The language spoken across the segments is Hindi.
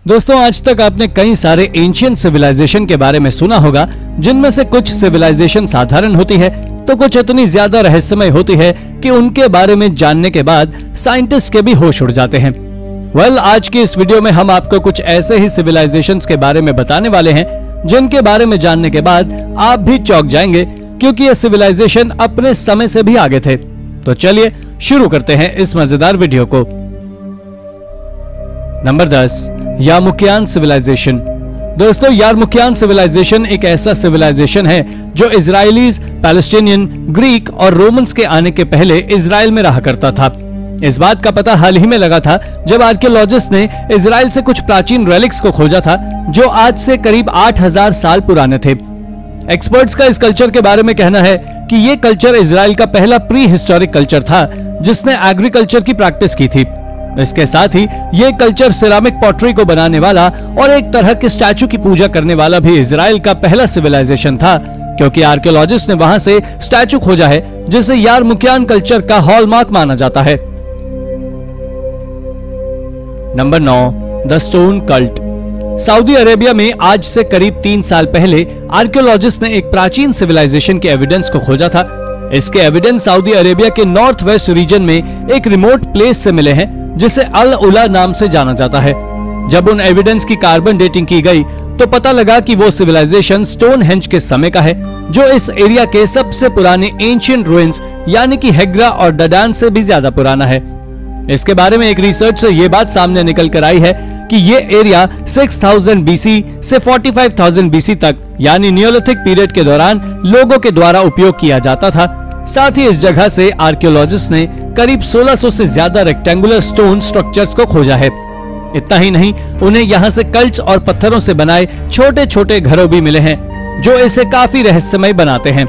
दोस्तों, आज तक आपने कई सारे एंशिएंट सिविलाइजेशन के बारे में सुना होगा, जिनमें से कुछ सिविलाइजेशन साधारण होती है तो कुछ इतनी ज्यादा रहस्यमय होती है कि उनके बारे में जानने के बाद साइंटिस्ट के भी होश उड़ जाते हैं। आज की इस वीडियो में हम आपको कुछ ऐसे ही सिविलाइजेशंस के बारे में बताने वाले हैं जिनके बारे में जानने के बाद आप भी चौंक जाएंगे, क्योंकि ये सिविलाइजेशन अपने समय से भी आगे थे। तो चलिए शुरू करते हैं इस मजेदार वीडियो को। Number 10, Yarmukian civilisation. दोस्तों, यारमुकियान सिविलाइजेशन एक ऐसा सिविलाइजेशन है जो इजरायलीज, पैलेस्टीनियन, ग्रीक और रोमन्स के आने के पहले इजराइल में रहा करता था। इस बात का पता हाल ही में लगा था जब आर्कियोलॉजिस्ट ने इजराइल से कुछ प्राचीन रेलिक्स को खोजा था जो आज से करीब 8000 साल पुराने थे। एक्सपर्ट्स का इस कल्चर के बारे में कहना है कि ये कल्चर इजराइल का पहला प्री हिस्टोरिक कल्चर था जिसने एग्रीकल्चर की प्रैक्टिस की थी। इसके साथ ही ये कल्चर सिरामिक पॉटरी को बनाने वाला और एक तरह के स्टैचू की पूजा करने वाला भी इजराइल का पहला सिविलाइजेशन था, क्योंकि आर्कियोलॉजिस्ट ने वहां से स्टैचू खोजा है जिसे यारमुकियान कल्चर का हॉलमार्क माना जाता है। Number 9, the stone cult. Saudi Arabia में आज से करीब 3 साल पहले आर्कियोलॉजिस्ट ने एक प्राचीन सिविलाइजेशन के एविडेंस को खोजा था। इसके एविडेंस सऊदी अरेबिया के नॉर्थ वेस्ट रीजन में एक रिमोट प्लेस से मिले हैं जिसे अल उला नाम से जाना जाता है। जब उन एविडेंस की कार्बन डेटिंग की गई तो पता लगा कि वो सिविलाइजेशन स्टोनहेंज के समय का है, जो इस एरिया के सबसे पुराने एंशिएंट रुइंस यानी कि हेग्रा और डडान से भी ज्यादा पुराना है। इसके बारे में एक रिसर्च से ये बात सामने निकल कर आई है कि ये एरिया 6000 बीसी से 45000 बीसी तक यानी नियोलिथिक पीरियड के दौरान लोगों के द्वारा उपयोग किया जाता था। साथ ही इस जगह से आर्कियोलॉजिस्ट ने करीब 1600 से ज्यादा रेक्टेंगुलर स्टोन स्ट्रक्चर्स को खोजा है। इतना ही नहीं, उन्हें यहाँ से कल्ट्स और पत्थरों से बनाए छोटे छोटे घरों भी मिले हैं जो इसे काफी रहस्यमय बनाते हैं।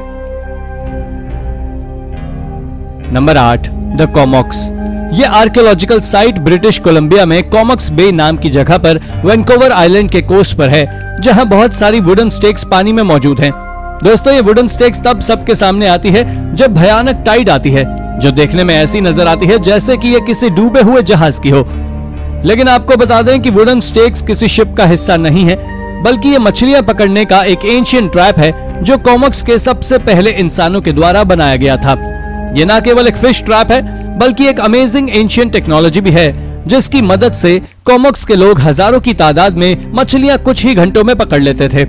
Number 8, the Comox. ये आर्कियोलॉजिकल साइट ब्रिटिश कोलंबिया में कॉमॉक्स बे नाम की जगह पर वैंकूवर आइलैंड के कोस्ट पर है, जहां बहुत सारी वुडन स्टेक्स पानी में मौजूद हैं। दोस्तों, ये वुडन स्टेक्स तब सबके सामने आती है जब भयानक टाइड आती है, जो देखने में ऐसी नजर आती है जैसे कि ये किसी डूबे हुए जहाज की हो। लेकिन आपको बता दें कि वुडन स्टेक्स किसी शिप का हिस्सा नहीं है, बल्कि ये मछलियां पकड़ने का एक एंशिएंट ट्रैप है जो कॉमॉक्स के सबसे पहले इंसानों के द्वारा बनाया गया था। ये न केवल एक फिश ट्रैप है बल्कि एक अमेजिंग एंशिएंट टेक्नोलॉजी भी है, जिसकी मदद से कॉमॉक्स के लोग हजारों की तादाद में मछलियां कुछ ही घंटों में पकड़ लेते थे।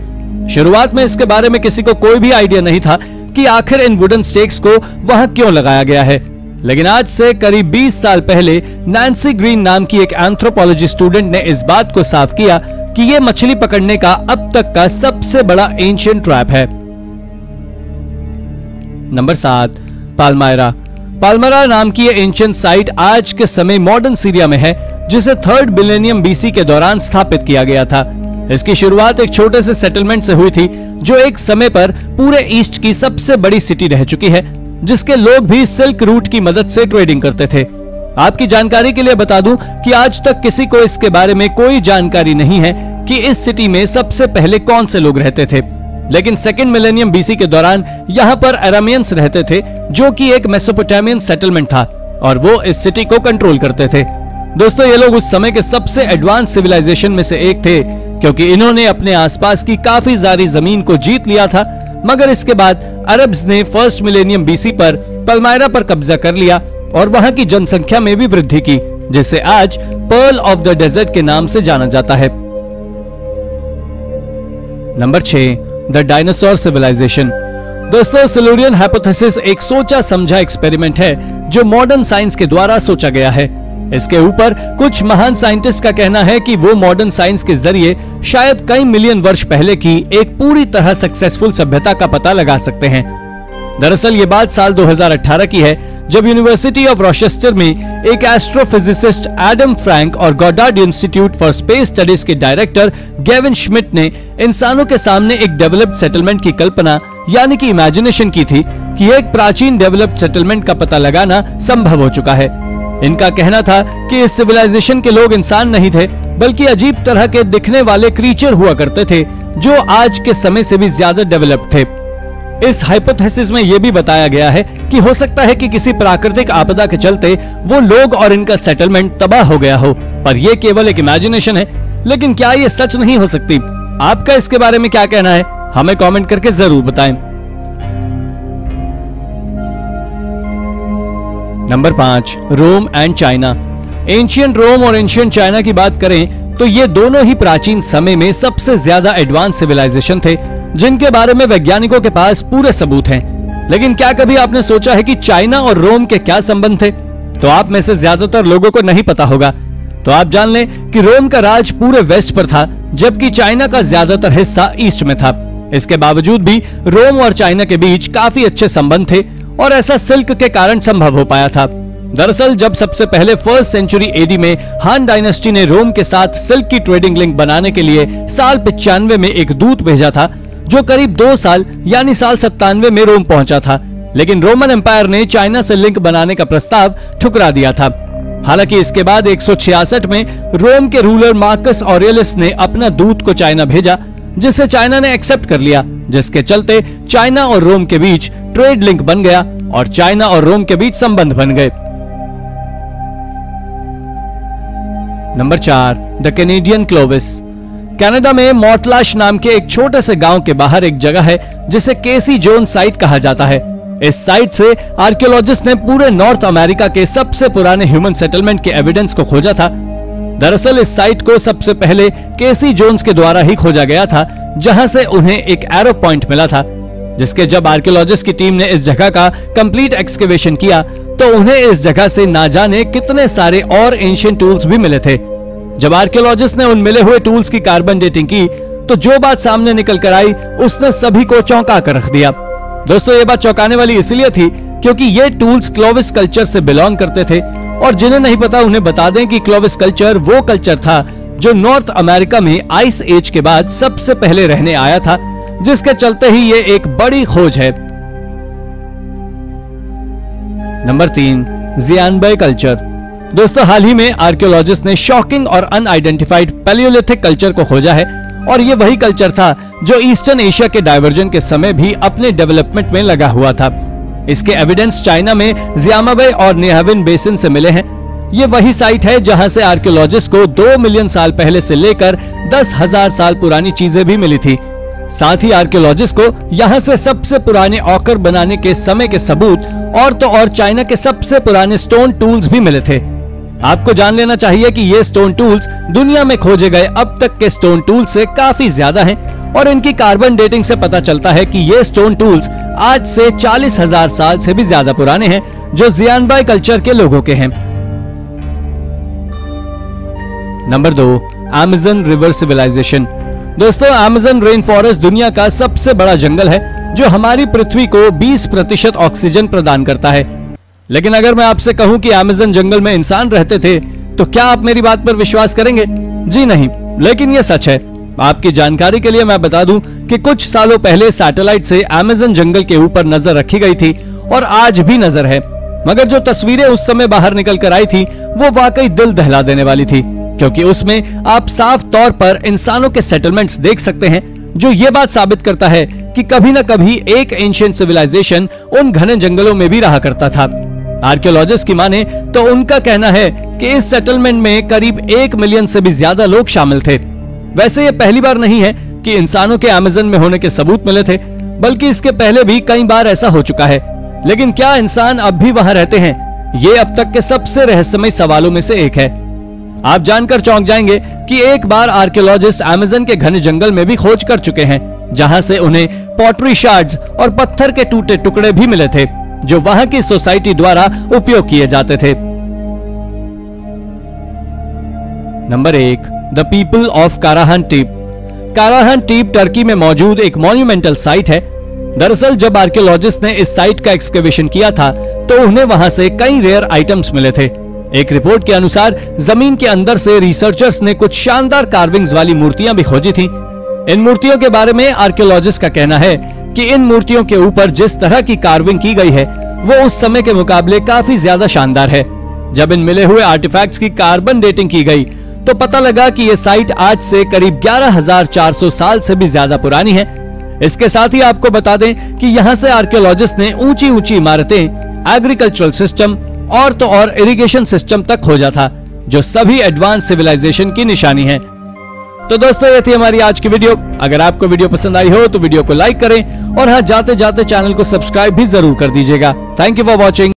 शुरुआत में इसके बारे में किसी को कोई भी आइडिया नहीं था कि आखिर इन वुडन स्टेक्स को वहां क्यों लगाया गया है, लेकिन आज से करीब 20 साल पहले नैन्सी ग्रीन नाम की एक एंथ्रोपोलॉजी स्टूडेंट ने इस बात को साफ किया कि ये मछली पकड़ने का अब तक का सबसे बड़ा एंशिएंट ट्रैप है। नंबर 7, पाल्मायरा। पाल्मायरा नाम की ये एंशिएंट साइट आज के समय मॉडर्न सीरिया में है, जिसे 3rd मिलेनियम बीसी के दौरान स्थापित किया गया था। इसकी शुरुआत एक छोटे से सेटलमेंट से हुई थी जो एक समय पर पूरे ईस्ट की सबसे बड़ी सिटी रह चुकी है, जिसके लोग भी सिल्क रूट की मदद से ट्रेडिंग करते थे। आपकी जानकारी के लिए बता दूं कि आज तक किसी को इसके बारे में कोई जानकारी नहीं है कि इस सिटी में सबसे पहले कौन से लोग रहते थे, लेकिन 2nd मिलेनियम बीसी के दौरान यहाँ पर अरामियंस रहते थे, जो कि एक मेसोपोटामियन सेटलमेंट था और वो इस सिटी को कंट्रोल करते थे। दोस्तों, ये लोग उस समय के सबसे एडवांस सिविलाइजेशन में से एक थे, क्योंकि इन्होंने अपने आसपास की काफी सारी जमीन को जीत लिया था। मगर इसके बाद अरब्स ने 1st मिलेनियम बीसी पर पाल्मायरा पर कब्जा कर लिया और वहां की जनसंख्या में भी वृद्धि की, जिसे आज पर्ल ऑफ द डेजर्ट के नाम से जाना जाता है। Number 6, the dinosaur civilisation. दोस्तों, सिल्यूरियन हाइपोथेसिस एक सोचा समझा एक्सपेरिमेंट है जो मॉडर्न साइंस के द्वारा सोचा गया है। इसके ऊपर कुछ महान साइंटिस्ट का कहना है कि वो मॉडर्न साइंस के जरिए शायद कई मिलियन वर्ष पहले की एक पूरी तरह सक्सेसफुल सभ्यता का पता लगा सकते हैं। दरअसल ये बात साल 2018 की है, जब यूनिवर्सिटी ऑफ रोचेस्टर में एक एस्ट्रोफिजिसिस्ट एडम फ्रैंक और Goddard institute for space studies के डायरेक्टर गेविन श्मिट ने इंसानों के सामने एक डेवलप्ड सेटलमेंट की कल्पना यानी कि इमेजिनेशन की थी कि एक प्राचीन डेवलप्ड सेटलमेंट का पता लगाना संभव हो चुका है। इनका कहना था कि इस सिविलाइजेशन के लोग इंसान नहीं थे, बल्कि अजीब तरह के दिखने वाले क्रीचर हुआ करते थे जो आज के समय से भी ज्यादा डेवलप्ड थे। इस हाइपोथेसिस में यह भी बताया गया है कि हो सकता है कि किसी प्राकृतिक आपदा के चलते वो लोग और इनका सेटलमेंट तबाह हो गया हो, पर यह केवल एक इमेजिनेशन है। लेकिन क्या ये सच नहीं हो सकती? आपका इसके बारे में क्या कहना है? हमें कमेंट करके जरूर बताएं। Number 5, Rome and China. Ancient Rome और एंशियंट चाइना की बात करें तो ये दोनों ही प्राचीन समय में सबसे ज्यादा एडवांस सिविलाइजेशन थे, जिनके बारे में वैज्ञानिकों के पास पूरे सबूत हैं। लेकिन क्या कभी आपने सोचा है कि चाइना और रोम के क्या संबंध थे? तो आप में से ज्यादातर लोगों को नहीं पता होगा। तो आप जान लें कि रोम का राज पूरे वेस्ट पर था, जबकि चाइना का ज्यादातर हिस्सा ईस्ट में था। इसके बावजूद भी रोम और चाइना के बीच काफी अच्छे संबंध थे और ऐसा सिल्क के कारण संभव हो पाया था। दरअसल जब सबसे पहले 1st सेंचुरी एडी में हान डायनेस्टी ने रोम के साथ सिल्क की ट्रेडिंग लिंक बनाने के लिए साल 95 में एक दूत भेजा था, जो करीब 2 साल यानी साल 97 में रोम पहुंचा था। लेकिन रोमन एम्पायर ने चाइना से लिंक बनाने का प्रस्ताव ठुकरा दिया था। हालांकि इसके बाद 166 में रोम के रूलर मार्कस ऑरेलियस ने अपना दूत को चाइना भेजा, जिसे चाइना ने एक्सेप्ट कर लिया, जिसके चलते चाइना और रोम के बीच ट्रेड लिंक बन गया और चाइना और रोम के बीच संबंध बन गए। Number 4, the Canadian Clovis. Canada में मोर्टलाश नाम के एक छोटे से गांव के बाहर एक जगह है जिसे केसी जोन साइट कहा जाता है। इस साइट से आर्कियोलॉजिस्ट ने पूरे नॉर्थ अमेरिका के सबसे पुराने ह्यूमन सेटलमेंट के एविडेंस को खोजा था। दरअसल इस साइट को सबसे पहले केसी जोन्स के द्वारा ही खोजा गया था, जहां से उन्हें एक एरो पॉइंट मिला था, जिसके जब आर्कियोलॉजिस्ट की टीम ने इस जगह का कंप्लीट एक्सकेवेशन किया तो उन्हें इस जगह से ना जाने कितने सारे और एंशिएंट टूल्स भी मिले थे। जब आर्कियोलॉजिस्ट ने उन मिले हुए टूल्स की कार्बन डेटिंग की तो जो बात सामने निकल कर आई उसने सभी को चौंका कर रख दिया। दोस्तों, ये बात चौंकाने वाली इसलिए थी क्योंकि ये टूल्स क्लोविस कल्चर से बिलोंग करते थे, और जिन्हें नहीं पता उन्हें बता दें कि क्लोविस कल्चर वो कल्चर था जो नॉर्थ अमेरिका में आइस एज के बाद सबसे पहले रहने आया था, जिसके चलते ही ये एक बड़ी खोज है। Number 3, Xianbei culture. दोस्तों, हाल ही में आर्कियोलॉजिस्ट ने शॉकिंग और अनआइडेंटिफाइड पैलियोलिथिक कल्चर को खोजा है, और ये वही कल्चर था जो ईस्टर्न एशिया के डाइवर्जन के समय भी अपने डेवलपमेंट में लगा हुआ था। इसके एविडेंस चाइना में जियानबे और नेहाविन बेसिन से मिले हैं। ये वही साइट है जहां से आर्कियोलॉजिस्ट को 2 मिलियन साल पहले से लेकर 10,000 साल पुरानी चीजें भी मिली थी। साथ ही आर्कियोलॉजिस्ट को यहां से सबसे पुराने ऑकर बनाने के समय के सबूत और तो और चाइना के सबसे पुराने स्टोन टूल्स भी मिले थे। आपको जान लेना चाहिए कि ये स्टोन टूल्स दुनिया में खोजे गए अब तक के स्टोन टूल्स से काफी ज्यादा हैं, और इनकी कार्बन डेटिंग से पता चलता है कि ये स्टोन टूल्स आज से 40,000 साल से भी ज्यादा पुराने हैं, जो जियानबे कल्चर के लोगों के हैं। Number 2, Amazon river civilisation. दोस्तों, अमेज़न रेन फॉरेस्ट दुनिया का सबसे बड़ा जंगल है जो हमारी पृथ्वी को 20% ऑक्सीजन प्रदान करता है। लेकिन अगर मैं आपसे कहूं कि अमेज़न जंगल में इंसान रहते थे तो क्या आप मेरी बात पर विश्वास करेंगे? जी नहीं, लेकिन यह सच है। आपकी जानकारी के लिए मैं बता दूं कि कुछ सालों पहले सैटेलाइट से अमेज़न जंगल के ऊपर नजर रखी गई थी और आज भी नजर है, मगर जो तस्वीरें उस समय बाहर निकल कर आई थी वो वाकई दिल दहला देने वाली थी, क्योंकि उसमें आप साफ तौर पर इंसानों के सेटलमेंट्स देख सकते हैं, जो ये बात साबित करता है कि कभी न कभी एक एंशिएंट सिविलाइजेशन उन घने जंगलों में भी रहा करता था। आर्कियोलॉजिस्ट की माने तो उनका कहना है कि इस सेटलमेंट में करीब 1 मिलियन से भी ज्यादा लोग शामिल थे। वैसे ये पहली बार नहीं है कि इंसानों के अमेज़न में होने के सबूत मिले थे, बल्कि इसके पहले भी कई बार ऐसा हो चुका है। लेकिन क्या इंसान अब भी वहां रहते हैं? ये अब तक के सबसे रहस्यमय सवालों में से एक है। आप जानकर चौंक जाएंगे कि एक बार आर्कियोलॉजिस्ट अमेज़न के घने जंगल में भी खोज कर चुके हैं, जहां से उन्हें पॉटरी शार्ड्स और पत्थर के टूटे टुकड़े भी मिले थे, जो वहां की सोसाइटी द्वारा उपयोग किए जाते थे। Number 1, the people of Karahan Tepe. Karahan Tepe Turkey में मौजूद एक मॉन्यूमेंटल साइट है। दरअसल जब आर्कियोलॉजिस्ट ने इस साइट का एक्सकेवेशन किया था तो उन्हें वहां से कई रेयर आइटम्स मिले थे। एक रिपोर्ट के अनुसार जमीन के अंदर से रिसर्चर्स ने कुछ शानदार कार्विंग्स वाली मूर्तियां भी खोजी थी। इन मूर्तियों के बारे में आर्कियोलॉजिस्ट का कहना है कि इन मूर्तियों के ऊपर जिस तरह की कार्विंग की गई है वो उस समय के मुकाबले काफी ज्यादा शानदार है। जब इन मिले हुए आर्टिफैक्ट्स की कार्बन डेटिंग की गई तो पता लगा कि ये साइट आज से करीब 11,400 साल से भी ज्यादा पुरानी है। इसके साथ ही आपको बता दें कि यहाँ से आर्कियोलॉजिस्ट ने ऊंची ऊंची इमारतें, एग्रीकल्चरल सिस्टम और तो और इरिगेशन सिस्टम तक खोजा था, जो सभी एडवांस सिविलाइजेशन की निशानी है। तो दोस्तों ये थी हमारी आज की वीडियो। अगर आपको वीडियो पसंद आई हो तो वीडियो को लाइक करें और हाँ जाते जाते चैनल को सब्सक्राइब भी जरूर कर दीजिएगा। Thank you for watching.